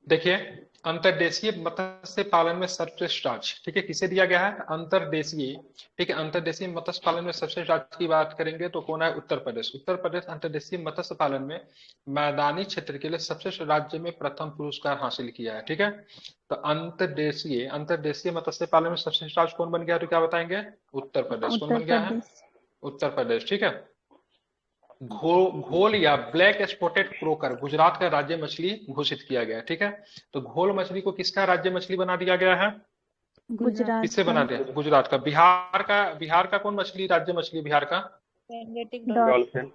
देखिए, अंतर्देशीय मत्स्य पालन में सर्वश्रेष्ठ राज्य, ठीक है, किसे दिया गया है? अंतर्देशीय। ठीक है, अंतर्देशीय मत्स्य पालन में सर्वश्रेष्ठ राज्य की बात करेंगे तो कौन है? उत्तर प्रदेश। उत्तर प्रदेश अंतर्देशीय मत्स्य पालन में मैदानी क्षेत्र के लिए सबसे राज्य में प्रथम पुरस्कार हासिल किया है। ठीक है, तो अंतर्देशीय अंतर्देशीय मत्स्य पालन में सबसे राज्य कौन बन गया, तो क्या बताएंगे? उत्तर प्रदेश। कौन उत्तर बन गया है? प्रदेश। उत्तर प्रदेश। ठीक है, घोल या ब्लैक स्पॉटेड क्रोकर गुजरात का राज्य मछली घोषित किया गया है। ठीक है, तो घोल मछली को किसका राज्य मछली बना दिया गया है? गुजरात किससे का। बना दिया? गुजरात का। बिहार का कौन मछली राज्य मछली बिहार का? डॉल्फिन।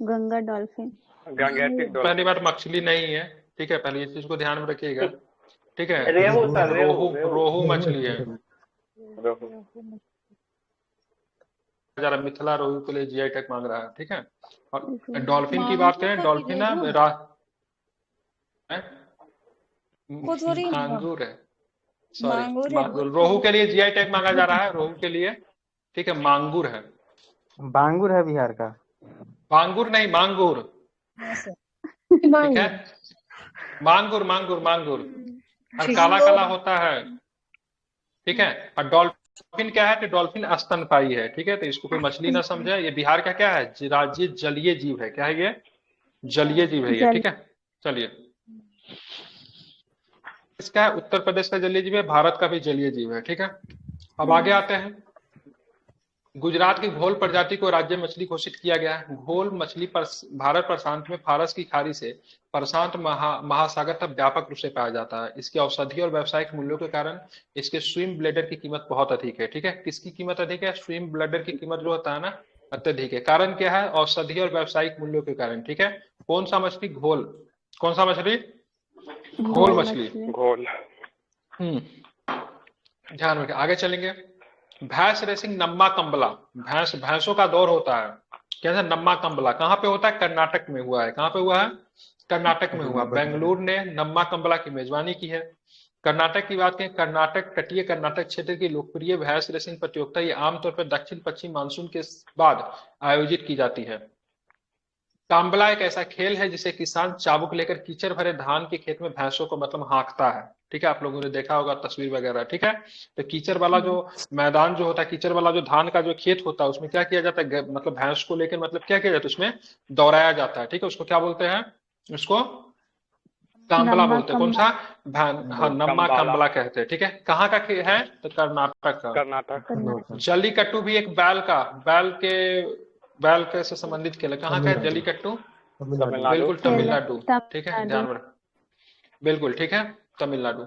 गंगा डॉल्फिन। गंगेटिक पहली डॉल्फिन। बार मछली नहीं है। ठीक है, पहले इस चीज को ध्यान में रखिएगा। ठीक है, रेहू सर, रेहू रोहू रेहू। रोहू मछली है। रेहू। जरा मिथिला रोहू के लिए जीआई टैग मांग रहा है। ठीक है, और डॉल्फिन की बात मांगुर करें, का डॉल्फिन ना रेहू को थोड़ी मांगुर है। सॉरी, मांगुर है मांगुर। रोहू के लिए जीआई टैग मांगा जा रहा है, रोहू के लिए। ठीक है, मांगुर है। बांगुर है बिहार का। बांगुर नहीं, मांगुर। ठीक है, मांगुर मांगुर मांगुर, और काला काला होता है। ठीक है, और डॉल्फिन क्या है? तो डॉल्फिन स्तनपायी है। ठीक है, तो इसको कोई मछली ना समझे, ये बिहार का क्या है? राज्य जलीय जीव है। क्या है ये? जलीय जीव है ये। जल। ठीक है, चलिए, इसका है उत्तर प्रदेश का जलीय जीव है, भारत का भी जलीय जीव है। ठीक है, अब आगे आते हैं। गुजरात की घोल प्रजाति को राज्य मछली घोषित किया गया है। घोल मछली पर भारत प्रशांत में फारस की खाड़ी से प्रशांत महासागर तक व्यापक रूप से पाया जाता है। इसके औषधीय और व्यावसायिक मूल्यों के कारण इसके स्विम ब्लेडर की कीमत बहुत अधिक है। ठीक है, किसकी कीमत अधिक है? स्विम ब्लेडर की कीमत जो होता है ना, अत्यधिक है। कारण क्या है? औषधीय और व्यावसायिक मूल्यों के कारण। ठीक है, कौन सा मछली? घोल। कौन सा मछली? घोल मछली। घोल। ध्यान रखें, आगे चलेंगे। भैंस रेसिंग नम्मा कंबला, भैंसों का दौर होता है। कैसे? नम्मा कंबला कहाँ पे होता है? कर्नाटक में हुआ है। कहाँ पे हुआ है? कर्नाटक में हुआ। बेंगलुरु ने नम्मा कंबला की मेजबानी की है। कर्नाटक की बात करें, कर्नाटक तटीय कर्नाटक क्षेत्र की लोकप्रिय भैंस रेसिंग प्रतियोगिता ये आमतौर पर दक्षिण पश्चिम मानसून के बाद आयोजित की जाती है। काम्बला एक ऐसा खेल है जिसे किसान चाबुक लेकर कीचड़ भरे धान के खेत में भैंसों को मतलब हाँकता है। ठीक है, आप लोगों ने देखा होगा तस्वीर वगैरह। ठीक है, तो कीचड़ वाला जो मैदान जो होता है, कीचड़ वाला जो धान का जो खेत होता है, उसमें क्या किया जाता है? मतलब भैंस को लेकर मतलब क्या किया जाता है? उसमें दौड़ाया जाता है। ठीक है, उसको क्या बोलते हैं? उसको काम्बला नम्मा बोलते हैं। कौन कम्बा। सा? हाँ, नम्मा कम्बाला। काम्बला कहते हैं। ठीक है, कहाँ का है? तो कर्नाटक का। कर्नाटक। कर्नाटक। जल्लीकट्टू भी एक बैल के से संबंधित खेल है। कहाँ का है जल्लीकट्टू? तमिलनाडु। बिल्कुल, तमिलनाडु। ठीक है, तमिलनाडु। ध्यान में। बिल्कुल ठीक है, तमिलनाडु।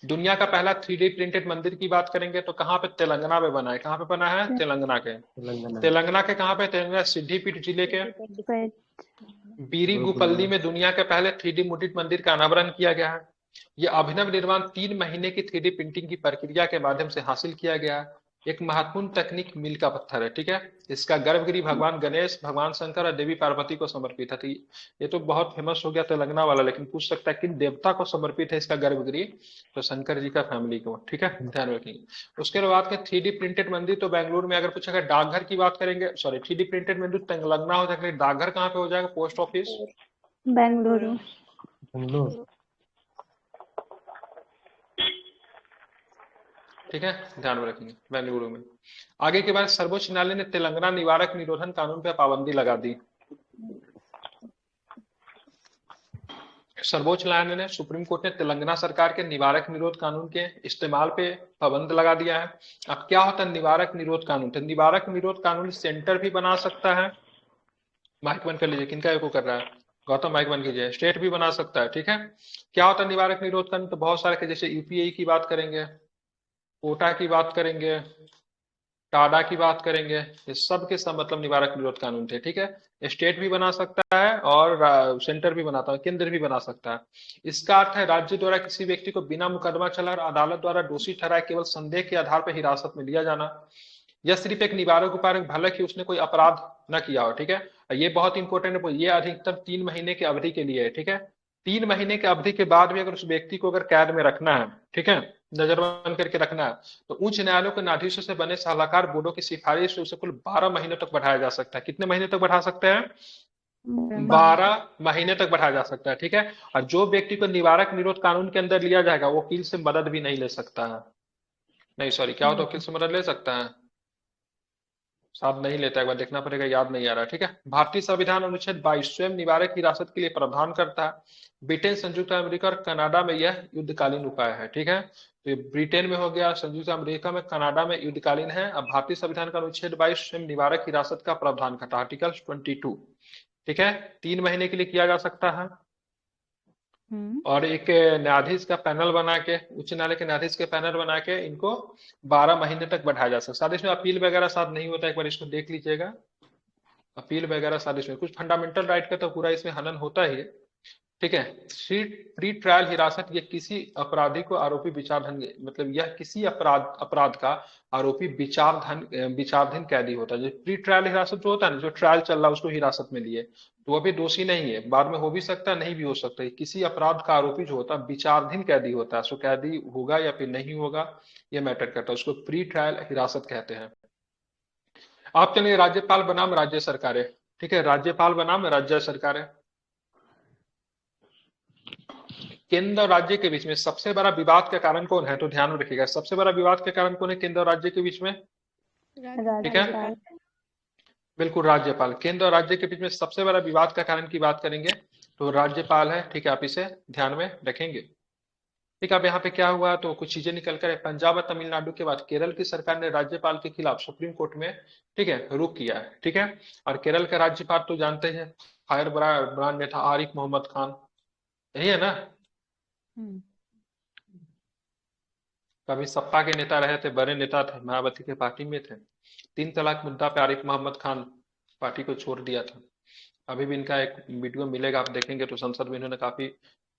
दुनिया का पहला 3D प्रिंटेड मंदिर की बात करेंगे तो कहाँ पे? तेलंगाना में बना है। कहाँ पे बना है? तेलंगाना के। तेलंगाना के कहाँ पे? तेलंगाना सिद्धिपीठ जिले के पर बीरीगुपल्ली में दुनिया के पहले 3D मुद्रित मंदिर का अनावरण किया गया है। यह अभिनव निर्माण 3 महीने की 3D प्रिंटिंग की प्रक्रिया के माध्यम से हासिल किया गया है। एक महत्वपूर्ण तकनीक मील का पत्थर है। ठीक है, इसका गर्भगृह भगवान गणेश, भगवान शंकर और देवी पार्वती को समर्पित है। तो ये तो बहुत फेमस हो गया तेलंगाना वाला, लेकिन पूछ सकता है किन देवता को समर्पित है इसका गर्भगृह? तो शंकर जी का फैमिली को। ठीक है, ध्यान रखेंगे। उसके बाद के 3D प्रिंटेड मंदिर तो बेंगलुरु में। अगर पूछेगा डाकघर की बात करेंगे, सॉरी, 3D प्रिंटेड मंदिर तेलंगाना हो जाएगा, डाकघर कहाँ पे हो जाएगा? Post office Bengaluru. ठीक है, ध्यान में रखेंगे, बेंगलुरु में। आगे के बाद सर्वोच्च न्यायालय ने तेलंगाना निवारक निरोधन कानून पर पाबंदी लगा दी। सर्वोच्च न्यायालय ने, सुप्रीम कोर्ट ने तेलंगाना सरकार के निवारक निरोध कानून के इस्तेमाल पे पाबंद लगा दिया है। अब क्या होता है निवारक निरोध कानून? तो निवारक निरोध कानून सेंटर भी बना सकता है। माइक बंद कर लीजिए, किनका एको कर रहा है? गौतम, माइक बंद कीजिए। स्टेट भी बना सकता है। ठीक है, क्या होता है निवारक निरोध कानून? तो बहुत सारे, जैसे यूपीए की बात करेंगे, कोटा की बात करेंगे, टाडा की बात करेंगे, ये सब के सब मतलब निवारक निरोध कानून थे। ठीक है, स्टेट भी बना सकता है और सेंटर भी बनाता है, केंद्र भी बना सकता है। इसका अर्थ है राज्य द्वारा किसी व्यक्ति को बिना मुकदमा चला और अदालत द्वारा दोषी ठहराए केवल संदेह के आधार पर हिरासत में लिया जाना। यह सिर्फ एक निवारक उपाय है, भले कि उसने कोई अपराध न किया हो। ठीक है, ये बहुत इंपॉर्टेंट है, ये अधिकतम 3 महीने की अवधि के लिए है। ठीक है, 3 महीने की अवधि के बाद भी अगर उस व्यक्ति को अगर कैद में रखना है, ठीक है, नजरबंद करके रखना है, तो उच्च न्यायालयों के न्यायाधीशों से बने सलाहकार बोर्डों की सिफारिश से उसे कुल 12 महीने तक बढ़ाया जा सकता है। कितने महीने तक बढ़ा सकते हैं? 12 महीने तक बढ़ाया जा सकता है, ठीक है। और जो व्यक्ति को निवारक निरोध कानून के अंदर लिया जाएगा वो वकील से मदद भी नहीं ले सकता है। नहीं सॉरी, क्या होता है, वकील से मदद ले सकता है, साथ नहीं लेता, एक बार देखना पड़ेगा, याद नहीं आ रहा, ठीक है। भारतीय संविधान अनुच्छेद 22 स्वयं निवारक हिरासत के लिए प्रावधान करता है। ब्रिटेन, संयुक्त अमेरिका और कनाडा में यह युद्धकालीन उपाय है, ठीक है। तो ये ब्रिटेन में हो गया, संयुक्त अमेरिका में, कनाडा में युद्धकालीन है। अब भारतीय संविधान का अनुच्छेद 22 स्वयं निवारक हिरासत का प्रावधान करता है, आर्टिकल 22, ठीक है। 3 महीने के लिए किया जा सकता है। और एक न्यायाधीश का पैनल बना के, उच्च न्यायालय के न्यायाधीश के पैनल बना के इनको 12 महीने तक बढ़ाया जा सकता है। साथ इसमें अपील वगैरह साथ नहीं होता, एक बार इसको देख लीजिएगा। अपील वगैरह साथ इसमें कुछ फंडामेंटल राइट का तो पूरा इसमें हनन होता ही है, ठीक है। प्री ट्रायल हिरासत, ये किसी अपराधी को आरोपी विचाराधीन, मतलब यह किसी अपराध का आरोपी विचाराधीन कैदी होता है। जो प्री ट्रायल हिरासत जो होता है ना, जो ट्रायल चल रहा है उसको हिरासत में लिए, तो वो अभी दोषी नहीं है, बाद में हो भी सकता है, नहीं भी हो सकता है। किसी अपराध का आरोपी जो होता है विचाराधीन कैदी होता है, सो कैदी होगा या फिर नहीं होगा ये मैटर करता है, उसको प्री ट्रायल हिरासत कहते हैं। आप चलिए, राज्यपाल बनाम राज्य सरकारें, ठीक है। राज्यपाल बनाम राज्य सरकारें, केंद्र और राज्य के बीच में सबसे बड़ा विवाद का कारण कौन है, तो ध्यान में रखिएगा, सबसे बड़ा विवाद का कारण कौन है केंद्र और राज्य के बीच में, ठीक है। राज्यपाल। बिल्कुल राज्यपाल। केंद्र और राज्य के बीच में सबसे बड़ा विवाद का कारण की बात करेंगे तो राज्यपाल है, ठीक है। आप इसे ध्यान में रखेंगे, ठीक है। अब यहाँ पे क्या हुआ, तो कुछ चीजें निकल कर, पंजाब और तमिलनाडु के बाद केरल की सरकार ने राज्यपाल के खिलाफ सुप्रीम कोर्ट में, ठीक है, रुख किया है, ठीक है। और केरल का राज्यपाल तो जानते हैं, फायर ब्रांड नेता आरिफ मोहम्मद खान, यही है ना। कभी सपा के नेता रहे थे, बड़े नेता थे, मायावती के पार्टी में थे। 3 तलाक मुद्दा पे आरिफ मोहम्मद खान पार्टी को छोड़ दिया था। अभी भी इनका एक वीडियो मिलेगा, आप देखेंगे तो संसद में इन्होंने काफी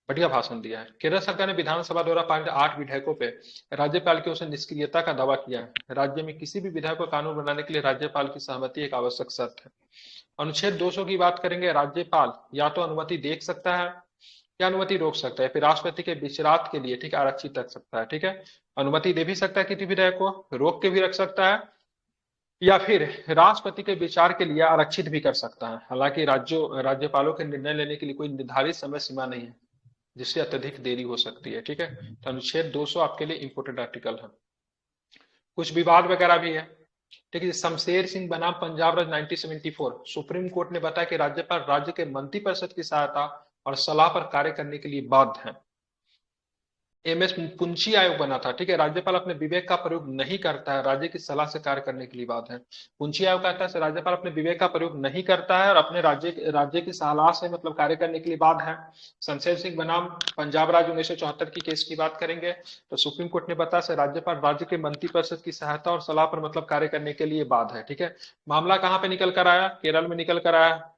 बढ़िया भाषण दिया है। केरल सरकार ने विधानसभा द्वारा पारित 8 विधेयकों पे राज्यपाल की ओर से निष्क्रियता का दावा किया है। राज्य में किसी भी विधेयक को कानून बनाने के लिए राज्यपाल की सहमति एक आवश्यक शर्त है। अनुच्छेद 200 की बात करेंगे, राज्यपाल या तो अनुमति दे सकता है या अनुमति रोक सकता है, फिर राष्ट्रपति के विचारात के लिए, ठीक है, आरक्षित रख सकता है, ठीक है। अनुमति दे भी सकता है किसी विधेयक को, रोक के भी रख सकता है, या फिर राष्ट्रपति के विचार के लिए आरक्षित भी कर सकता है। हालांकि राज्यपालों के निर्णय लेने के लिए कोई निर्धारित समय सीमा नहीं है जिससे अत्यधिक देरी हो सकती है, ठीक है। तो अनुच्छेद 200 आपके लिए इंपोर्टेंट आर्टिकल है। कुछ विवाद वगैरह भी है, ठीक है। शमशेर सिंह बनाम पंजाब राज्य 1974, सुप्रीम कोर्ट ने बताया कि राज्यपाल राज्य के मंत्रिपरिषद की सहायता और सलाह पर कार्य करने के लिए बाध्य है। एमएस पुंछी आयोग बना था, ठीक है। राज्यपाल अपने विवेक का प्रयोग नहीं करता है, राज्य की सलाह से कार्य करने के लिए बात है। पुंछी आयोग कहता है राज्यपाल अपने विवेक का प्रयोग नहीं करता है और अपने राज्य की सलाह से मतलब कार्य करने के लिए बात है। शमशेर सिंह बनाम पंजाब राज्य 1974 की केस की बात करेंगे तो सुप्रीम कोर्ट ने बताया राज्यपाल राज्य के मंत्रिपरिषद की सहायता और सलाह पर मतलब कार्य करने के लिए बात है, ठीक है। मामला कहाँ पे निकल कर आया, केरल में निकल कर आया।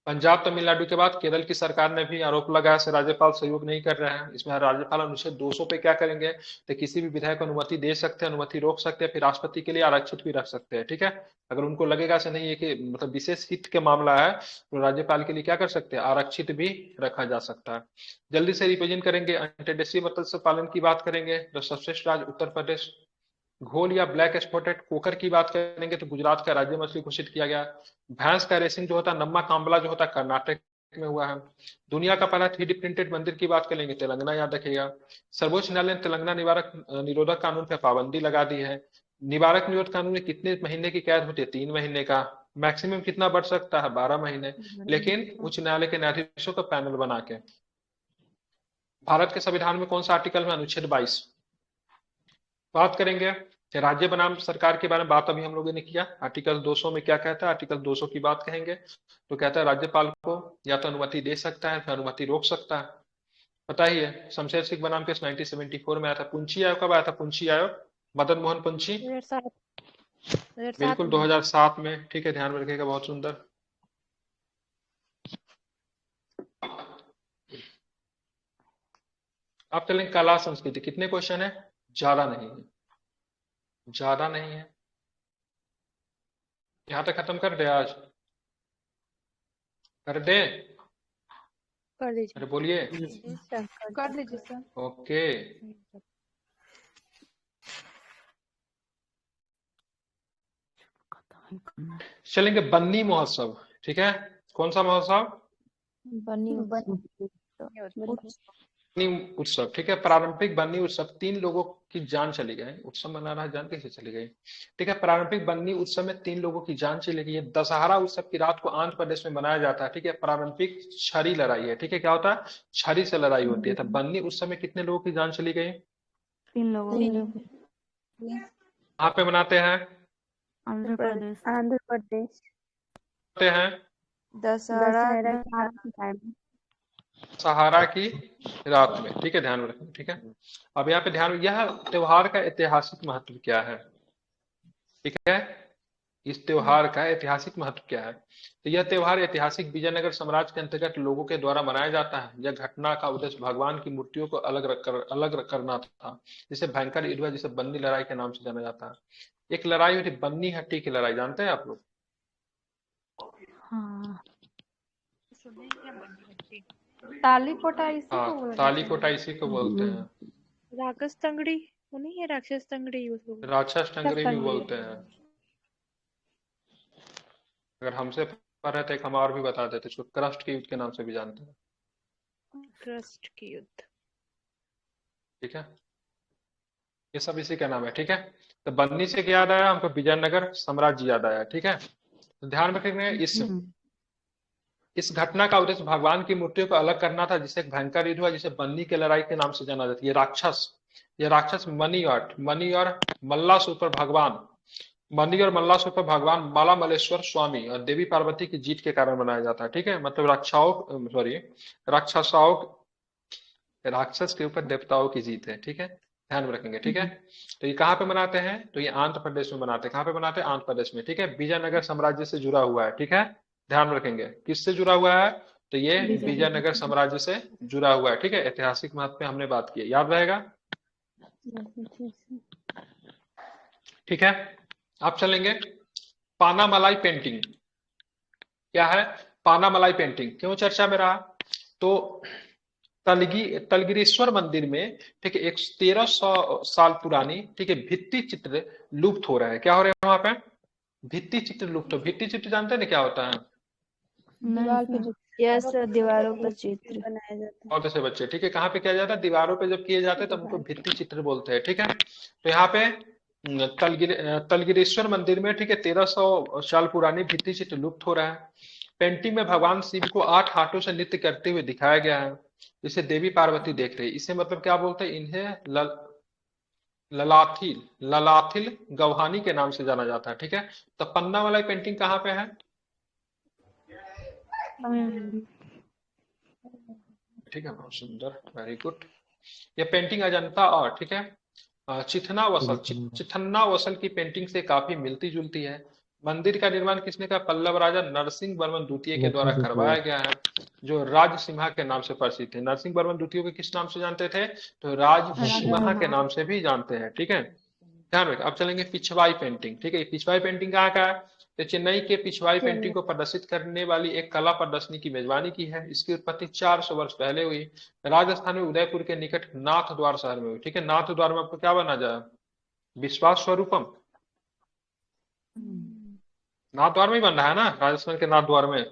पंजाब तमिलनाडु के बाद केरल की सरकार ने भी आरोप लगाया से राज्यपाल सहयोग नहीं कर रहे हैं। इसमें राज्यपाल अनुच्छेद 200 पे क्या करेंगे, तो किसी भी विधायक को अनुमति दे सकते हैं, अनुमति रोक सकते हैं, फिर राष्ट्रपति के लिए आरक्षित भी रख सकते हैं, ठीक है। अगर उनको लगेगा से नहीं है कि मतलब विशेष हित के मामला है तो राज्यपाल के लिए क्या कर सकते हैं, आरक्षित भी रखा जा सकता है। जल्दी से रिप्रेजेंट करेंगे, अंतर्देशीय मत्स्य पालन की बात करेंगे तो सर्वश्रेष्ठ राज्य उत्तर प्रदेश। घोल या ब्लैक स्पॉटेड कोकर की बात करेंगे तो गुजरात का राज्य मछली घोषित किया गया। भैंस का रेसिंग जो होता है, नम्मा कांबला जो होता है, कर्नाटक में हुआ है। दुनिया का पहला 3D प्रिंटेड मंदिर की बात करेंगे, तेलंगाना याद रखिएगा। सर्वोच्च न्यायालय ने तेलंगाना निरोधक कानून पर पाबंदी लगा दी है। निवारक निरोध कानून में कितने महीने की कैद होती है, 3 महीने का। मैक्सिमम कितना बढ़ सकता है, 12 महीने, लेकिन उच्च न्यायालय के न्यायाधीशों का पैनल बना के। भारत के संविधान में कौन सा आर्टिकल में, अनुच्छेद 22। बात करेंगे राज्य बनाम सरकार के बारे में, बात अभी हम लोगों ने किया। आर्टिकल 200 में क्या कहता है, आर्टिकल 200 की बात कहेंगे तो कहता है राज्यपाल को या तो अनुमति दे सकता है, फिर अनुमति रोक सकता है। पता ही है, शमशेर सिंह बनाम केस 1974 में आया था। पुंछी आयोग कब आया था, पुंछी आयोग, मदन मोहन पुंछी, 2007 बिल्कुल 2007 में, ठीक है, ध्यान में रखिएगा, बहुत सुंदर। अब चलेंगे कला संस्कृति। कितने क्वेश्चन है, ज्यादा नहीं है, ज्यादा नहीं है। यहां तक खत्म कर दे, आज कर दे, कर दीजिए। अरे बोलिए, कर दीजिए सर। ओके। चलेंगे बन्नी महोत्सव, ठीक है। कौन सा महोत्सव? बनी बन्नी उत्सव, ठीक है। पारंपरिक बन्नी उत्सव, 3 लोगों की जान चली गई। उत्सव मना रहा, जान कैसे चली गई? ठीक है, पारंपरिक बन्नी उत्सव में 3 लोगों की जान चली गई है। दशहरा उत्सव की रात को आंध्र प्रदेश में मनाया जाता है, ठीक है। पारंपरिक छड़ी लड़ाई है, ठीक है। क्या होता है? छड़ी से लड़ाई होती है। तो बन्नी उत्सव में कितने लोगों की जान चली गई? 3 लोगों कहाँ पे मनाते हैं? आंध्र प्रदेश मनाते हैं दशहरा सहारा की रात में, ठीक है। ध्यान में रखें, ठीक है। अब यहाँ पे ध्यान, यह त्योहार का ऐतिहासिक महत्व क्या है? ठीक है, इस त्योहार का ऐतिहासिक महत्व क्या है? तो यह त्योहार ऐतिहासिक विजयनगर साम्राज्य के अंतर्गत लोगों के द्वारा मनाया जाता है। यह घटना का उद्देश्य भगवान की मूर्तियों को अलग करना था, जिसे भयंकर युद्ध, जिसे बन्नी लड़ाई के नाम से जाना जाता है। एक लड़ाई हुई थी बन्नी हट्टी की लड़ाई, जानते हैं आप लोग? हाँ तालीकोटा इसी को हाँ, बोला जाता तालीकोटा इसी को बोलते हैं। है। राक्षस तंगड़ी वो नहीं है, राक्षस तंगड़ी उसको राक्षस टंगरी भी बोलते हैं। अगर हमसे पढ़े तो एक हम और भी बता देते, इसको क्रस्ट के युद्ध के नाम से भी जानते हैं, क्रस्ट की युद्ध। ठीक है। ये सब इसी का नाम है, ठीक है। तो बन्नी से क्या याद आया हमको? विजयनगर साम्राज्य याद आया, ठीक है। तो ध्यान रखेंगे, इस घटना का उद्देश्य भगवान की मूर्तियों को अलग करना था, जिसे एक भयंकर युद्ध हुआ, जिसे बन्नी की लड़ाई के नाम से जाना जाता है। ये राक्षस मनी और मल्लासुर पर भगवान माला मलेश्वर स्वामी और देवी पार्वती की जीत के कारण मनाया जाता है, ठीक है। मतलब राक्षस के ऊपर देवताओं की जीत है, ठीक है। ध्यान में रखेंगे, ठीक है। तो ये कहाँ पे मनाते हैं? तो ये आंध्र प्रदेश में मनाते हैं। कहाँ पे मनाते हैं? आंध्र प्रदेश में, ठीक है। विजयनगर साम्राज्य से जुड़ा हुआ है, ठीक है। ध्यान में रखेंगे, किससे जुड़ा हुआ है? तो ये विजयनगर साम्राज्य से जुड़ा हुआ है, ठीक है। ऐतिहासिक महत्व पे हमने बात की, याद रहेगा, ठीक है। आप चलेंगे पानामलाई पेंटिंग। क्या है पानामलाई पेंटिंग? क्यों चर्चा में रहा? तो तलगिरीश्वर मंदिर में, ठीक है, 1300 साल पुरानी, ठीक है, भित्ति चित्र लुप्त हो रहा है। क्या हो रहा है वहां पे? भित्ति चित्र लुप्त हो। भित्ति चित्र जानते हैं ना क्या होता है? यस, दीवारों पर चित्र बनाया जाता है। बहुत ऐसे बच्चे, ठीक है। कहाँ पे किया जाता है? दीवारों पे जब किए जाते हैं तब उनको भित्ति चित्र बोलते हैं, ठीक है। तो यहाँ पे तलगिरेश्वर मंदिर में, ठीक है, 1300 साल पुरानी भित्ति चित्र लुप्त हो रहा है। पेंटिंग में भगवान शिव को 8 हाथों से नृत्य करते हुए दिखाया गया है, जिसे देवी पार्वती देख रही है। इसे मतलब क्या बोलते हैं? इन्हें ललाथिल गव्हानी के नाम से जाना जाता है, ठीक है। तो पन्ना वाला पेंटिंग कहाँ पे है? ठीक है, बहुत सुंदर, वेरी गुड। ये पेंटिंग अजंता और, ठीक है, चिथन्ना वसल की पेंटिंग से काफी मिलती जुलती है। मंदिर का निर्माण किसने कहा? पल्लव राजा नरसिंह वर्मन द्वितीय के द्वारा करवाया गया है, जो राजसिम्हा के नाम से प्रसिद्ध थे। नरसिंह वर्मन द्वितीय को किस नाम से जानते थे? तो राजसिम्हा के नाम से भी जानते हैं, ठीक है। ध्यान रखें। अब चलेंगे पिछवाई पेंटिंग, ठीक है। पिछवाई पेंटिंग कहाँ का है? तो चेन्नई के पिछवाई पेंटिंग को प्रदर्शित करने वाली एक कला प्रदर्शनी की मेजबानी की है। इसकी उत्पत्ति 400 वर्ष पहले हुई। राजस्थान में उदयपुर के निकट नाथ द्वार शहर में हुई, ठीक है। नाथ द्वार में आपको क्या बना जाए? विश्वास स्वरूपम, नाथ द्वार में ही बन रहा है ना, राजस्थान के नाथ द्वार में,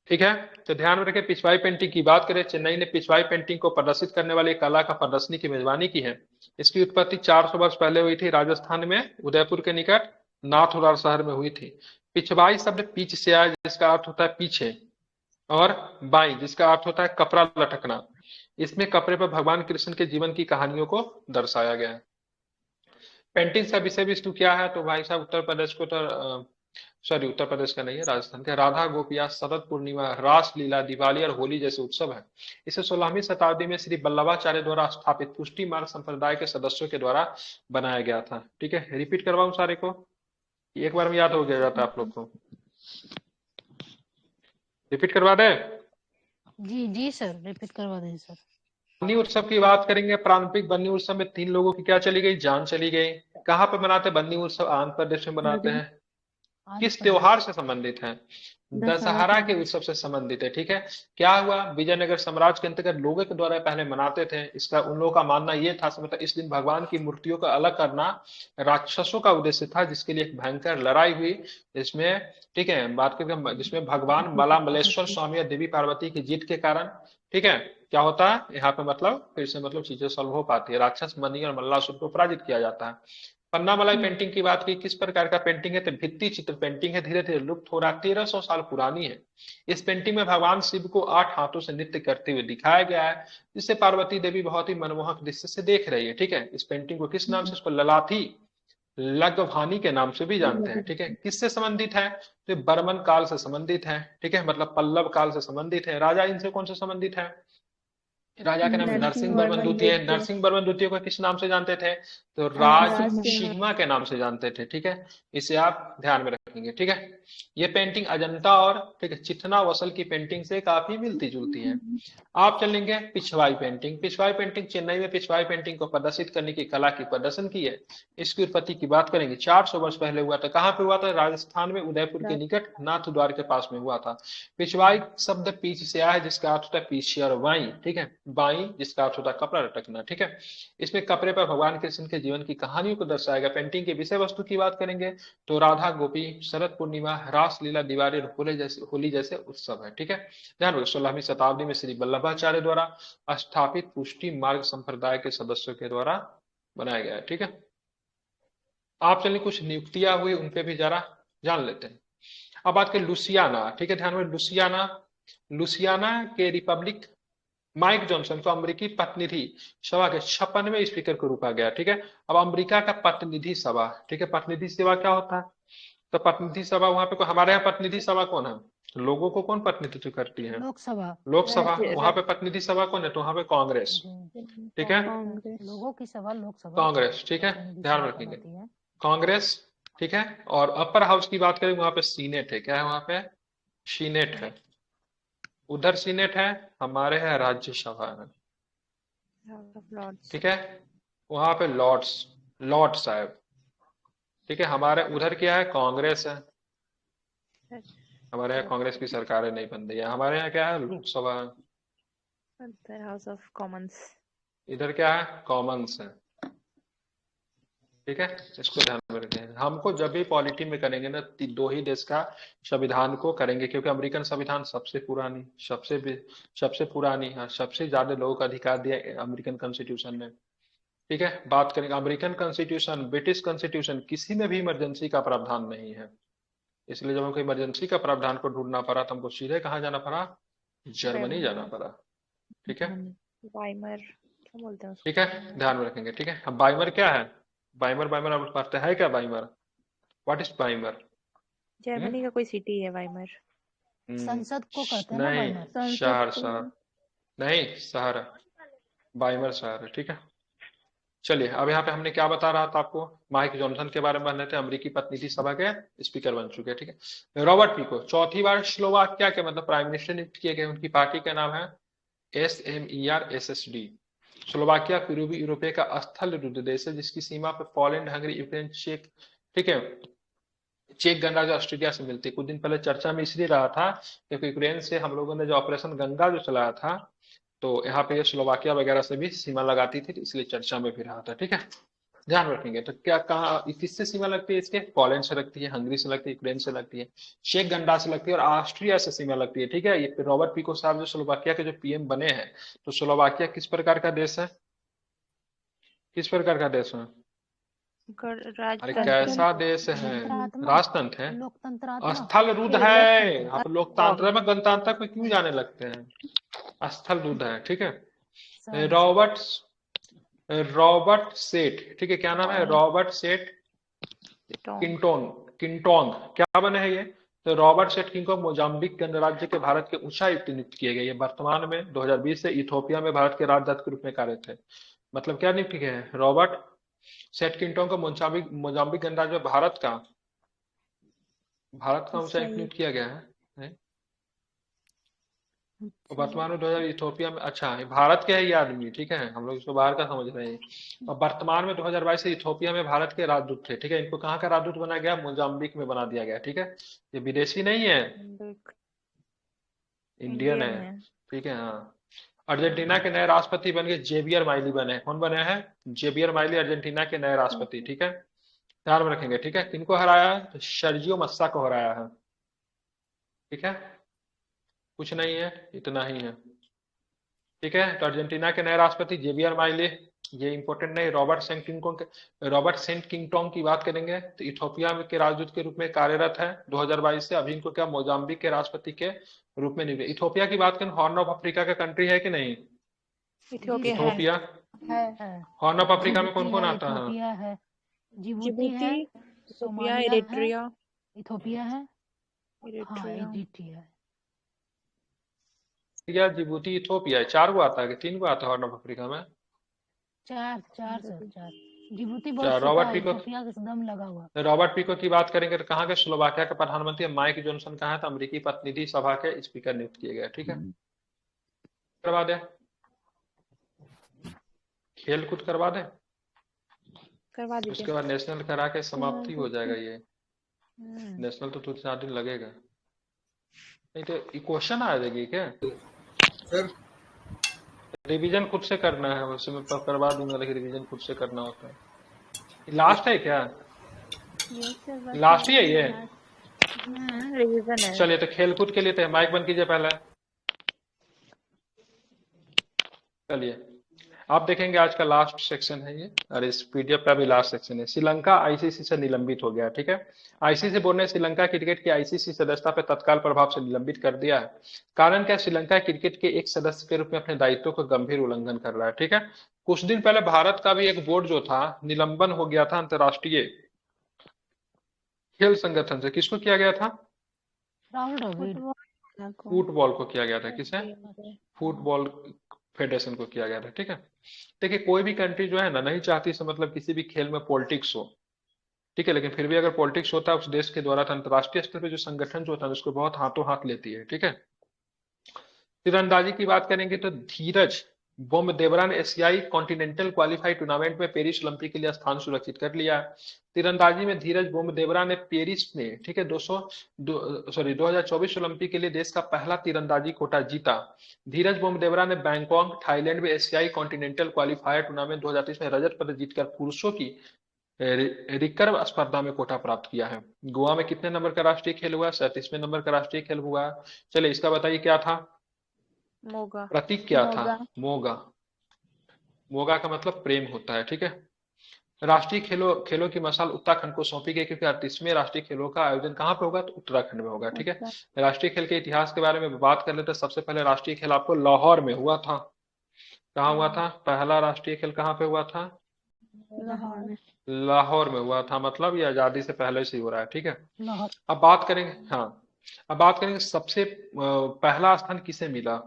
ठीक है। तो ध्यान में रखें, पिछवाई पेंटिंग की बात करें, चेन्नई ने पिछवाई पेंटिंग को प्रदर्शित करने वाली कला का प्रदर्शनी की मेजबानी की है। इसकी उत्पत्ति 400 वर्ष पहले हुई थी। राजस्थान में उदयपुर के निकट नाथद्वार शहर में हुई थी। पिछवाई शब्द पीछ से आया, जिसका अर्थ होता है पीछे, और बाई, जिसका अर्थ होता है कपड़ा लटकना। इसमें कपड़े पर भगवान कृष्ण के जीवन की कहानियों को दर्शाया गया है। पेंटिंग का विषय वस्तु क्या है? तो भाई साहब उत्तर प्रदेश को तो उत्तर प्रदेश का नहीं है, राजस्थान के राधा गोपिया, शरद पूर्णिमा, रास लीला, दिवाली और होली जैसे उत्सव है। इसे 16वीं शताब्दी में श्री वल्लभाचार्य द्वारा स्थापित पुष्टि मार्ग संप्रदाय के सदस्यों के द्वारा बनाया गया था, ठीक है। रिपीट करवाऊं सारे को? एक बार में याद हो गया जाता है आप लोग को? रिपीट करवा दे? जी सर, रिपीट करवा दें सर। बन्नी उत्सव की बात करेंगे। पारंपरिक बन्नी उत्सव में 3 लोगों की क्या चली गई? जान चली गई। कहाँ पे मनाते? बन्नी उत्सव आंध्र प्रदेश में मनाते हैं, आंध्र किस प्रदेश। त्योहार से संबंधित है? दशहरा के उत्सव से संबंधित है। ठीक है, क्या हुआ, विजयनगर साम्राज्य के अंतर्गत लोगों के द्वारा पहले मनाते थे। इसका उन लोगों का मानना ये था, मतलब इस दिन भगवान की मूर्तियों को अलग करना राक्षसों का उद्देश्य था, जिसके लिए एक भयंकर लड़ाई हुई जिसमें, ठीक है, बात करें जिसमें भगवान मलामलेश्वर स्वामी और देवी पार्वती की जीत के कारण, ठीक है, क्या होता है यहाँ पे, मतलब फिर से मतलब चीजें सॉल्व हो पाती है, राक्षस मणि और मल्लासुर को पराजित किया जाता है। पन्ना मलाई पेंटिंग की बात की, किस प्रकार का पेंटिंग है? तो भित्ति चित्र पेंटिंग है, धीरे धीरे लुप्त हो रहा है, 1300 साल पुरानी है। इस पेंटिंग में भगवान शिव को 8 हाथों से नृत्य करते हुए दिखाया गया है, जिससे पार्वती देवी बहुत ही मनमोहक दृश्य से देख रही है। ठीक है, इस पेंटिंग को किस नाम से, इसको ललाथी लग्भानी के नाम से भी जानते हैं। ठीक है, किससे संबंधित है? तो ये बर्मन काल से संबंधित है। ठीक है, मतलब पल्लव काल से संबंधित है। राजा इनसे कौन से संबंधित है? राजा का नाम नरसिंह वर्मन द्वितीय है। नरसिंह वर्मन द्वितीय को किस नाम से जानते थे? तो राजसिम्हा के नाम से जानते थे। ठीक है, इसे आप ध्यान में रखेंगे। ठीक है, ये पेंटिंग अजंता और, ठीक है, चिथना वसल की पेंटिंग से काफी मिलती जुलती है। आप चलेंगे पिछवाई पेंटिंग। पिछवाई पेंटिंग, चेन्नई में पिछवाई पेंटिंग को प्रदर्शित करने की कला की प्रदर्शन की है। इसकी उत्पत्ति की बात करेंगे, 400 वर्ष पहले हुआ था। कहाँ पे हुआ था? राजस्थान में उदयपुर के निकट नाथ द्वार के पास में हुआ था। पिछवाई शब्द पीछ से आया है, जिसका अर्थ होता है पीछे और वाई। ठीक है, बाई जिसका अर्थ होता है कपड़ा लटकना। ठीक है, इसमें कपड़े पर भगवान कृष्ण के जीवन की कहानियों को दर्शाया गया। पेंटिंग की विषय वस्तु की बात करेंगे तो राधा गोपी, शरद पूर्णिमा, रासलीला, दिवाली और होली जैसे उत्सव है। ठीक है, ध्यान रखिए, 16वीं शताब्दी में श्री वल्लभाचार्य द्वारा स्थापित पुष्टि मार्ग संप्रदाय के सदस्यों के द्वारा बनाया गया है। ठीक है, आप चलिए कुछ नियुक्तियां हुई उन पे भी जरा जान लेते हैं। अब बात करें लुसियाना। ठीक है, ध्यान में, लुसियाना, लुसियाना के रिपब्लिक माइक जॉनसन को अमेरिकी प्रतिनिधि सभा के 56वें स्पीकर को रूका गया। ठीक है, अब अमेरिका का प्रतिनिधि सभा, ठीक है, प्रतिनिधि सभा क्या होता है? तो प्रतिनिधि सभा वहां पे, हमारे यहाँ प्रतिनिधि सभा कौन है? लोगों को कौन प्रतिनिधित्व करती है? लोकसभा। लोकसभा। राज्य वहां पे प्रतिनिधि सभा कौन है? तो वहां पे कांग्रेस। जी, ठीक है, लोगों की सभा लोकसभा कांग्रेस। ठीक है, प्रतिनिधि ध्यान सभा रखेंगे, कहलाती है। कांग्रेस। ठीक है, और अपर हाउस की बात करें वहां पे सीनेट है। क्या है वहां पे? सीनेट है। उधर सीनेट है, हमारे है राज्यसभा है। लॉर्ड्स। ठीक है, वहां पे लॉर्ड्स, लॉर्ड साहब। ठीक है, हमारे उधर क्या है? कांग्रेस है। हमारे यहाँ कांग्रेस की सरकारें नहीं बन रही है। हमारे यहाँ क्या है? लोकसभा है। House of Commons. इधर क्या है? कॉमन्स है। ठीक है, इसको ध्यान में रखें। हमको जब भी पॉलिटी में करेंगे ना, दो ही देश का संविधान को करेंगे, क्योंकि अमेरिकन संविधान सबसे पुरानी, सबसे पुरानी है, सबसे ज्यादा लोगों का अधिकार दिया अमेरिकन कॉन्स्टिट्यूशन ने। ठीक है, बात करेंगे अमेरिकन कॉन्स्टिट्यूशन, ब्रिटिश कॉन्स्टिट्यूशन, किसी में भी इमरजेंसी का प्रावधान नहीं है। इसलिए जब हमको इमरजेंसी का प्रावधान को ढूंढना पड़ा तो हमको सीधे कहाँ जाना पड़ा? जर्मनी जाना पड़ा। ठीक है, वाइमर क्या बोलते हैं उसको? ठीक है, ध्यान में रखेंगे। ठीक है, अब बाइमर क्या है? बाइमर, बाइमर आप पढ़ते हैं क्या? बाइमर, व्हाट इज बाइमर? जर्मनी का कोई सिटी है वाइमर। संसद को कहते हैं ना नहीं, बाइमर। शहर नहीं, शहर, बाइमर शहर है। ठीक है, चलिए, अब यहाँ पे हमने क्या बता रहा था आपको? माइक जॉनसन के बारे में बन रहे थे, अमेरिकी प्रतिनिधि सभा के स्पीकर बन चुके हैं। ठीक है, रॉबर्ट फिको चौथी बार स्लोवाकिया के मतलब प्राइम मिनिस्टर नियुक्त किए गए। उनकी पार्टी का नाम है SMERSSD। स्लोवाकिया पूर्वी यूरोपीय का स्थल रुद्ध देश है, जिसकी सीमा पे पोलैंड, हंगरी, यूक्रेन, चेक, ठीक है, चेक गणराज्य ऑस्ट्रेलिया से मिलती है। कुछ दिन पहले चर्चा में इसलिए रहा था क्योंकि यूक्रेन से हम लोगों ने जो ऑपरेशन गंगा जो चलाया था, तो यहाँ पे ये स्लोवाकिया वगैरह से भी सीमा लगाती थी, इसलिए चर्चा में भी रहा था। ठीक है, ध्यान रखेंगे। तो क्या कहा, किससे सीमा लगती है इसके? पोलैंड से लगती है, हंगरी से लगती है, यूक्रेन से लगती है, चेक गणराज्य से लगती है और ऑस्ट्रिया से सीमा लगती है। ठीक है, ये रॉबर्ट फिको साहब जो स्लोवाकिया के जो PM बने हैं, तो स्लोवाकिया किस प्रकार का देश है? किस प्रकार का देश है? अरे कैसा देश है? राजतंत्र है, लोकतंत्र स्थल रुद्ध है। आप लोकतंत्र में गणतंत्र में क्यों जाने लगते हैं? स्थल रुद्ध है। ठीक है, रॉबर्ट सेठ, ठीक है, क्या नाम है? रॉबर्ट सेठ किंटोंग क्या बने हैं ये? तो रॉबर्ट सेठ किंटोंग मोजाम्बिक गणराज्य के भारत के उच्चायुक्त नियुक्त किए गए। ये वर्तमान में 2020 से इथोपिया में भारत के राजदूत के रूप में कार्यरत है। मतलब क्या नियुक्त किए हैं? रॉबर्ट सेठ किंटोंग को मोजाम्बिक गणराज्य में भारत का उच्चायुक्त नियुक्त किया गया है। वर्तमान में 2000 इथोपिया में, अच्छा ये भारत के है ये आदमी, ठीक है, हम लोग इसको बाहर का समझ रहे हैं। और वर्तमान में 2022 से इथोपिया में भारत के राजदूत थे, ठीक है। इनको कहाँ का राजदूत बना गया? मोजाम्बिक में बना दिया गया, ठीक है। ये विदेशी नहीं है, बिल्कुल इंडियन इंडियन है, है। ठीक है, हाँ। अर्जेंटीना के नए राष्ट्रपति बन गए जेवियर माइली बने। कौन बने हैं? जेवियर माइली अर्जेंटीना के नए राष्ट्रपति, ठीक है। ध्यान में रखेंगे, ठीक है। किनको हराया है? तो सर्जियो मस्सा को हराया है, ठीक है। कुछ नहीं है, इतना ही है, ठीक है। तो अर्जेंटीना के नए राष्ट्रपति जेवियर माइली, ये इंपॉर्टेंट नहीं। रॉबर्ट सेंट किंगटोंग की बात करेंगे तो इथोपिया के राजदूत के रूप में कार्यरत है 2022 से। अभी इनको क्या मोजाम्बिक के राष्ट्रपति के रूप में नियुक्त। इथोपिया की बात करें, हॉर्न ऑफ अफ्रीका का कंट्री है कि नहीं? इथियोपिया है। इथोपिया है। हॉर्न ऑफ अफ्रीका में कौन जिबूती कौन है, आता है? इथोपिया है, जिबूती जिबूती, है, इथियोपिया, सोमालिया है, इरिट्रिया, इथोपिया है, हाँ इरिट्रिया। इरिट्रिया है। या जिबूती इथोपिया, 4 गो आता है कि 3 गो आता है हॉर्न ऑफ अफ्रीका में? चार चार सर, चार। जिबूती बहुत चार। छोटा है, इथोपिया के दम लगा हुआ। रॉबर्ट पीको की बात करेंगे तो कहाँ के? स्लोवाकिया के प्रधानमंत्री। माइक जॉनसन कहाँ है? तो अमेरिकी प्रतिनिधि सभा के स्पीकर नियुक्त किए गए, ठीक है। करवा दे, खेल कूद करवा दे, करवा दीजिए। उसके बाद नेशनल करा के समाप्ति हो जाएगा ये। हम्म, नेशनल तो 4 दिन लगेगा, नहीं तो क्वेश्चन आ जाएगी क्या? रिवीजन खुद से करना है, वैसे मैं करवा दूंगा, लेकिन रिवीजन खुद से करना होता है। लास्ट है क्या? लास्ट ही है ये? रिवीजन है। चलिए, तो खेलकूद के लिए तो माइक बंद कीजिए पहले। चलिए, आप देखेंगे आज का लास्ट सेक्शन है ये, और इस पीडीएफ का भी लास्ट सेक्शन है। श्रीलंका आईसीसी से निलंबित हो गया, ठीक है। आईसीसी बोर्ड ने श्रीलंका क्रिकेट की आईसीसी सदस्यता पर तत्काल प्रभाव से निलंबित कर दिया है। कारण क्या? श्रीलंका क्रिकेट के एक सदस्य के रूप में अपने दायित्वों का गंभीर उल्लंघन कर रहा है, ठीक है। कुछ दिन पहले भारत का भी एक बोर्ड जो था निलंबन हो गया था अंतर्राष्ट्रीय खेल संगठन से। किसको किया गया था? राहुल द्रविड़। फुटबॉल को किया गया था। किसे? फुटबॉल फेडरेशन को किया गया था, ठीक है। देखिए, कोई भी कंट्री जो है ना नहीं चाहती से मतलब किसी भी खेल में पॉलिटिक्स हो, ठीक है। लेकिन फिर भी अगर पॉलिटिक्स होता है उस देश के द्वारा, तो अंतर्राष्ट्रीय स्तर पे जो संगठन जो होता है उसको बहुत हाथों हाथ लेती है, ठीक है। तीरंदाजी की बात करेंगे तो धीरज बोमदेवरा ने एशियाई कॉन्टिनेंटल क्वालिफाइड टूर्नामेंट में पेरिस ओलंपिक के लिए स्थान सुरक्षित कर लिया। तीरंदाजी में धीरज बोमदेवरा ने पेरिस में, ठीक है, 2024 ओलंपिक के लिए देश का पहला तीरंदाजी कोटा जीता। धीरज बोमदेवरा ने बैंकॉक थाईलैंड में एशियाई कॉन्टिनेंटल क्वालिफायर टूर्नामेंट 2023 में रजत पदक जीतकर पुरुषों की रिकर्व स्पर्धा में कोटा प्राप्त किया है। गोवा में कितने नंबर का राष्ट्रीय खेल हुआ? 37वें नंबर का राष्ट्रीय खेल हुआ। चलिए, इसका बताइए क्या था? मोगा। प्रतीक क्या था? मोगा। मोगा का मतलब प्रेम होता है, ठीक है। राष्ट्रीय खेलों की मशाल उत्तराखंड को सौंपी गई, क्योंकि 38वें राष्ट्रीय खेलों का आयोजन कहाँ पे होगा? तो उत्तराखंड में होगा, ठीक है। राष्ट्रीय खेल के इतिहास के बारे में बात कर लेते हैं। सबसे पहले राष्ट्रीय खेल आपको लाहौर में हुआ था। कहाँ हुआ था? पहला राष्ट्रीय खेल कहाँ पे हुआ था? लाहौर में हुआ था, मतलब ये आजादी से पहले से ही हो रहा है, ठीक है। लाहौर। अब बात करेंगे, हाँ, अब बात करेंगे सबसे पहला स्थान किसे मिला?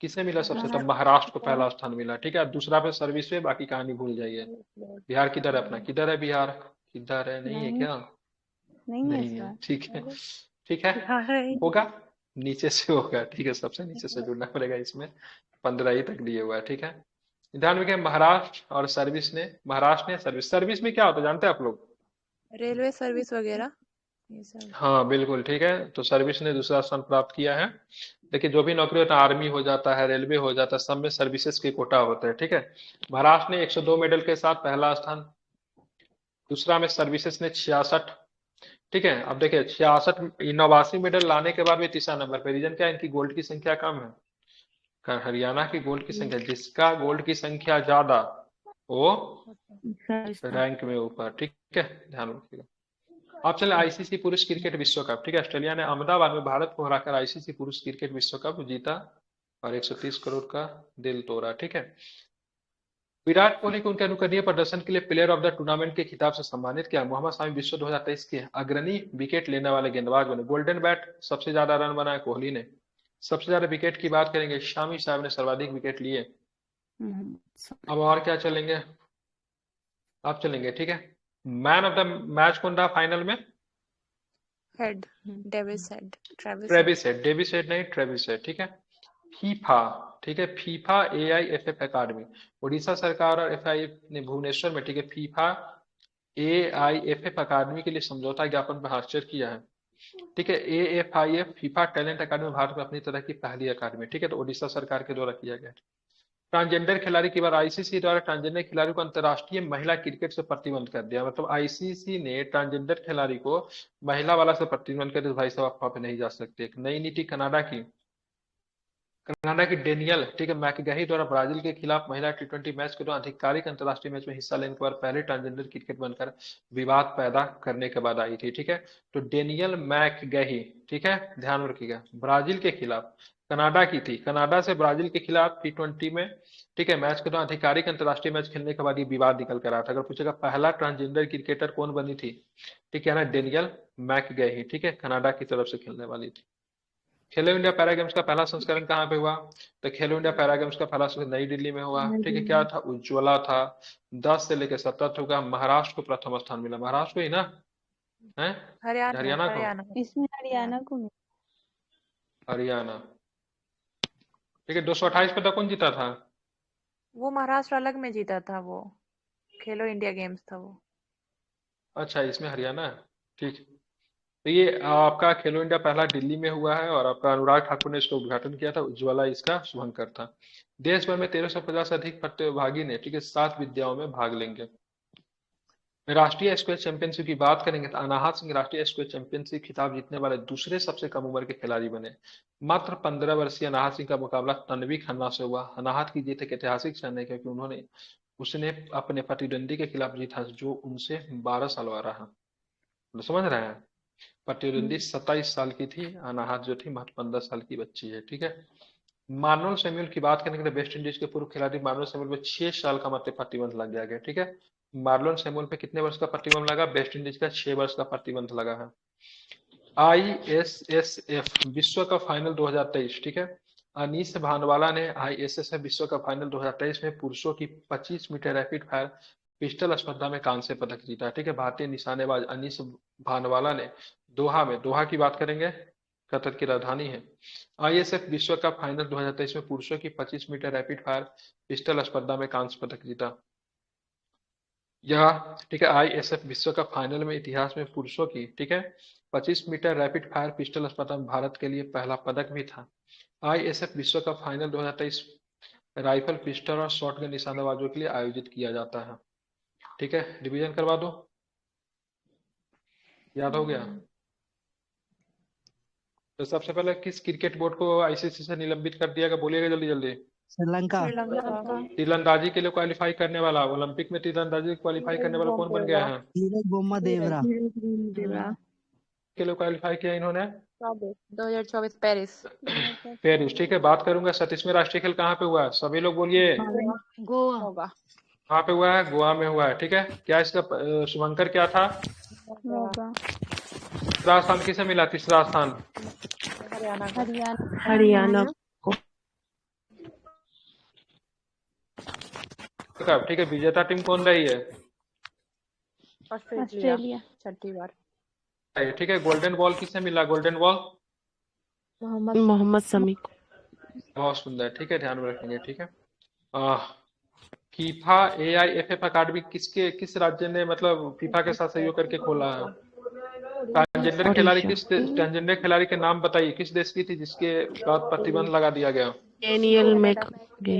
किसे मिला सबसे? तब महाराष्ट्र को पहला स्थान मिला, ठीक है। दूसरा पे सर्विस पे, बाकी कहानी भूल जाइए। बिहार किधर है अपना? किधर है बिहार? किधर है? नहीं है क्या? नहीं है, ठीक है, ठीक है। होगा, नीचे से होगा, ठीक है। सबसे नीचे से जुड़ना पड़ेगा इसमें। 15 ही तक दिए हुआ है, ठीक है। ध्यान रखिए, महाराष्ट्र और सर्विस ने, महाराष्ट्र ने सर्विस में क्या होता है जानते हैं आप लोग? रेलवे सर्विस वगैरह ये सब। हाँ बिल्कुल, ठीक है। तो सर्विस ने दूसरा स्थान प्राप्त किया है। देखिए, जो भी नौकरी होता है, आर्मी हो जाता है, रेलवे हो जाता है, सब में सर्विसेज के कोटा होते हैं, ठीक है। महाराष्ट्र ने 102 मेडल के साथ पहला स्थान। दूसरा में सर्विसेज ने 66, ठीक है। अब देखिए, 66 89 मेडल लाने के बाद भी तीसरा नंबर पे। रीजन क्या है? इनकी गोल्ड की संख्या कम है। हरियाणा की गोल्ड की संख्या, जिसका गोल्ड की संख्या ज्यादा वो रैंक में ऊपर, ठीक है, ध्यान रखिएगा। अब चले आईसीसी पुरुष क्रिकेट विश्व कप, ठीक है। ऑस्ट्रेलिया ने अहमदाबाद में भारत को हराकर आईसीसी पुरुष क्रिकेट विश्व कप जीता और 130 करोड़ का दिल तोड़ा, ठीक है। विराट कोहली को उनके अनुकरणीय प्रदर्शन के लिए प्लेयर ऑफ द टूर्नामेंट के खिताब से सम्मानित किया। मोहम्मद शामी विश्व 2023 के अग्रणी विकेट लेने वाले गेंदबाज बने। गोल्डन बैट, सबसे ज्यादा रन बनाए कोहली ने। सबसे ज्यादा विकेट की बात करेंगे, शामी साहब ने सर्वाधिक विकेट लिए। अब और क्या चलेंगे? अब चलेंगे, ठीक है। मैन ऑफ द मैच कौन रहा फाइनल में? Head, Davis head, Travis head, Davis head नहीं, ट्रेविस हेड, ठीक है। फीफा, ठीक है, फीफा AIFF अकादमी, उड़ीसा सरकार और FIF ने भुवनेश्वर में, ठीक है, फीफा AIFF अकादमी के लिए समझौता ज्ञापन पर हस्ताक्षर किया है। ठीक है, AFIF फीफा टैलेंट अकादमी भारत में अपनी तरह की पहली अकादमी, ठीक है, तो उड़ीसा सरकार के द्वारा किया गया। ट्रांसजेंडर खिलाड़ी की बार आईसीसी द्वारा ट्रांसजेंडर खिलाड़ी को अंतर्राष्ट्रीय महिला क्रिकेट से प्रतिबंध कर दिया, मतलब आईसीसी ने ट्रांसजेंडर खिलाड़ी को महिला वाला से प्रतिबंध कर दिया, भाई साहब आप वहां पे नहीं जा सकते। एक नई नीति कनाडा की डेनियल, ठीक है, मैकगही द्वारा ब्राजील के खिलाफ महिला T20 मैच के दौरान आधिकारिक अंतर्राष्ट्रीय मैच में हिस्सा लेने के बाद पहले ट्रांसजेंडर क्रिकेट बनकर विवाद पैदा करने के बाद आई थी। ठीक है, तो डेनियल मैकगही, ठीक है, ध्यान रखिएगा, ब्राजील के खिलाफ, कनाडा की थी, कनाडा से ब्राजील के खिलाफ T20 में, ठीक है, मैच के दौरान आधिकारिक अंतर्राष्ट्रीय मैच खेलने के बाद ये विवाद निकल कर आया था। अगर पूछेगा पहला ट्रांसजेंडर क्रिकेटर कौन बनी थी, ठीक है ना, डेनियल मैकगही, ठीक है, कनाडा की तरफ से खेलने वाली थी। खेलो इंडिया पैरा गेम्स का पहला संस्करण कहाँ पे हुआ, तो खेलो इंडिया पैरा गेम्स का पहला संस्करण नई दिल्ली में हुआ। ठीक है, क्या था, उज्ज्वला था, 10 से लेकर 17 तक होगा। महाराष्ट्र को प्रथम स्थान मिला, महाराष्ट्र को ही ना है, हरियाणा हरियाणा को, हरियाणा इसमें हरियाणा को नहीं। हरियाणा, ठीक है। 228 पदक कौन जीता था, वो महाराष्ट्र अलग में जीता था, वो खेलो इंडिया गेम्स था वो। अच्छा इसमें हरियाणा है, ठीक। तो ये आपका खेलो इंडिया पहला दिल्ली में हुआ है और आपका अनुराग ठाकुर ने इसका उद्घाटन किया था, उज्ज्वला इसका शुभंकर था। देश भर में 1350 से अधिक प्रतिभागी ने, ठीक है, 7 विद्याओं में भाग लेंगे। राष्ट्रीय स्क्वैश चैंपियनशिप की बात करेंगे तो अनाहत सिंह राष्ट्रीय स्क्वैश चैंपियनशिप खिताब जीतने वाले दूसरे सबसे कम उम्र के खिलाड़ी बने। मात्र 15 वर्षीय अनाहत सिंह का मुकाबला तन्वी खन्ना से हुआ। अनाहत की जीत एक ऐतिहासिक क्षण है क्योंकि उसने अपने प्रतिद्वंदी के खिलाफ जीता जो उनसे 12 साल बड़ा है। तो समझ रहे हैं, प्रतिद्वंदी 27 साल की थी, अनाहत जो थी मात्र 15 साल की बच्ची है। ठीक है, मार्नोल सैमुअल की बात करेंगे तो वेस्ट इंडीज के पूर्व खिलाड़ी मार्नोल सैमुअल पे 6 साल का मतलब प्रतिबंध लग गया। ठीक है, मार्लोन सैमुअल पे कितने वर्ष का प्रतिबंध लगा, वेस्ट इंडीज का 6 वर्ष का प्रतिबंध लगा है। ISSF विश्व कप फाइनल 2023, ठीक है, अनीस भानवाला ने ISSF विश्व कप फाइनल 2023 में पुरुषों की 25 मीटर रैपिड फायर पिस्टल स्पर्धा में कांस्य पदक जीता। ठीक है, भारतीय निशानेबाज अनीस भानवाला ने दोहा की बात करेंगे, कतर की राजधानी है। ISSF विश्व कप फाइनल 2023 में पुरुषों की 25 मीटर रैपिड फायर पिस्टल स्पर्धा में कांस्य पदक जीता। यह, ठीक है, ISSF विश्व कप फाइनल में इतिहास में पुरुषों की, ठीक है, 25 मीटर रैपिड फायर पिस्टल स्पर्धा में भारत के लिए पहला पदक भी था। ISSF विश्व कप फाइनल 2023 राइफल, पिस्टल और शॉटगन निशानेबाजों के लिए आयोजित किया जाता है। ठीक है, रिवीजन करवा दो, याद हो गया। तो सबसे पहले किस क्रिकेट बोर्ड को ICC से निलंबित कर दिया गया, बोलिएगा जल्दी जल्दी। श्रीलंका। श्रीलंका तीरंदाजी के लिए क्वालिफाई करने वाला, ओलंपिक में तीरंदाजी क्वालिफाई करने वाला कौन बन गया है, नीरज बोम्मा देवरा। के लिए क्वालिफाई किया इन्होंने 2024 पेरिस। पेरिस। ठीक है, बात करूंगा 37वें राष्ट्रीय खेल कहाँ पे हुआ है, सभी लोग बोलिए। गोवा। होगा कहाँ पे हुआ है, गोवा में हुआ है। ठीक है, क्या इसका शुभंकर क्या था, तीसरा स्थान किसे मिला, तीसरा स्थान हरियाणा का। हरियाणा। हरियाणा। ठीक है, विजेता टीम कौन रही है, ऑस्ट्रेलिया छठी बार। ठीक है, गोल्डन बॉल किसे मिला, गोल्डन बॉल मोहम्मद शमी को। बहुत सुंदर। ठीक है, ध्यान में रखेंगे। ठीक है, फीफा AIFF अकादमी किस राज्य ने मतलब फीफा के साथ सहयोग करके खोला है। ट्रांसजेंडर खिलाड़ी ट्रांसजेंडर खिलाड़ी के नाम बताइए, किस देश की थी जिसके बाद प्रतिबंध लगा दिया गया। डेनियल मैकगे।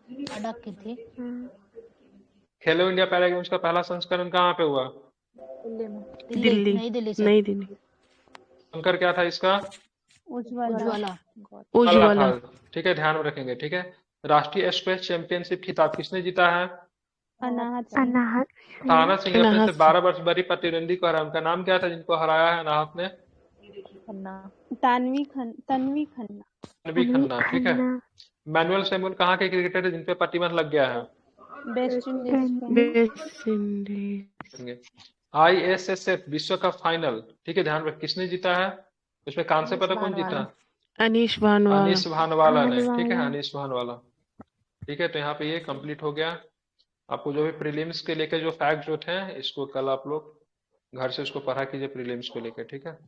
अटक के थे। खेलो इंडिया पैरा गेम्स का पहला संस्करण कहाँ पे हुआ, दिल्ली में। दिल्ली। नई दिल्ली से। नई दिल्ली। शंकर क्या था इसका, उज्ज्वला। उज्ज्वला। ठीक है, ध्यान में रखेंगे। ठीक है, राष्ट्रीय स्क्वैश चैंपियनशिप खिताब किसने जीता है, अनाहत। अनाहत सिंह अपने से 12 वर्ष बड़ी प्रतिद्वंदी को हराया, उनका नाम क्या था जिनको हराया है अनाहत ने, तन्वी खन्ना। तन्वी खन्ना। ठीक है, मैनुअल सैमुअल कहाँ के क्रिकेटर है जिनपे प्रतिबंध लग गया है, West Indies. West Indies. ISSF विश्व कप फाइनल, ठीक है, ध्यान रख किसने जीता है, उसमें कांस्य पदक कौन जीता, अनीश भानवाला। अनीस भानवाला ने। ठीक है, अनीस भानवाला। ठीक है, तो यहाँ पे ये कंप्लीट हो गया। आपको जो भी प्रीलिम्स के लेकर जो फैक्ट जो थे इसको कल आप लोग घर से इसको पढ़ा कीजिए प्रीलिम्स को लेकर। ठीक है,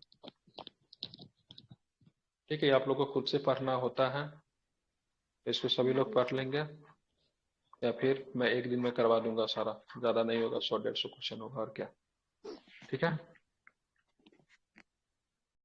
ठीक है, आप लोग को खुद से पढ़ना होता है। इसको सभी लोग पढ़ लेंगे, या फिर मैं एक दिन में करवा दूंगा सारा, ज्यादा नहीं होगा, 100-150 क्वेश्चन होगा और क्या। ठीक है।